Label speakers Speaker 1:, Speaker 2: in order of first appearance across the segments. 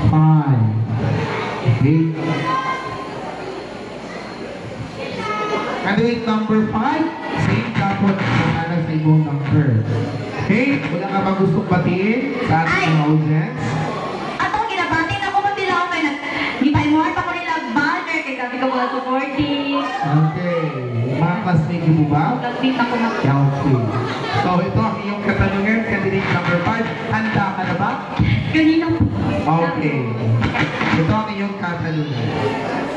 Speaker 1: 5. Okay. Candidate number 5, same kapon na sa ibong number. Okay, wala ka ba gustong batiin sa ating mga audience?
Speaker 2: Ato, ginabatin ako mabilaw kay nag-ipaimort ako nila banner kay sabi ko mga supporting.
Speaker 1: Okay, mga classmates mo ba?
Speaker 2: Nag-tweet ako na.
Speaker 1: Yeah, okay. So ito ang iyong katanungan, candidate number 5. Handa ka na ba?
Speaker 2: Kanina po.
Speaker 1: Okay. Ito ang iyong katanungan.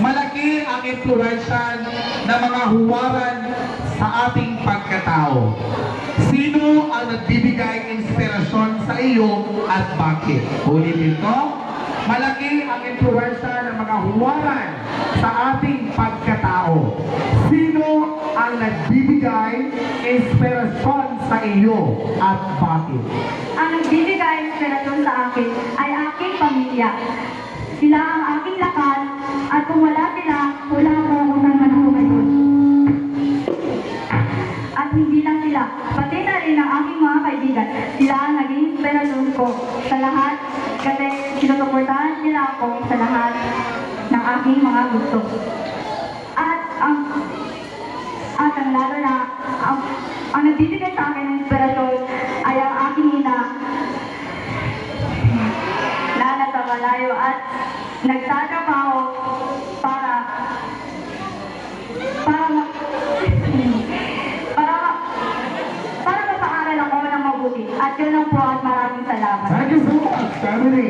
Speaker 1: Malaki ang influensya ng mga huwaran sa ating pagkatao. Sino ang nagbibigay inspirasyon sa iyo at bakit? Ulitin ito. Malaki ang influensya ng mga huwaran sa ating pagkatao. Sino ang nagbibigay inspirasyon sa iyo at bakit?
Speaker 2: Ang nagbibigay inspirasyon sa akin ay aking pamilya. Sila ang aking lakas at kung wala sila, wala ko akong naman ako ngayon. At hindi lang sila, pati na rin ang aking mga kaibigan. Sila ang naging inspirasyon ko sa lahat kasi sinusuportahan nila ako sa lahat ng aking mga gusto. At ang lalo na, ang nagbibigay sa akin ng inspirasyon ay ang aking ina na nasa malayo at nagtatrabaho para mapaaral ako ng mabuti. At yun lang po at maraming salamat.
Speaker 1: Thank you so much, family.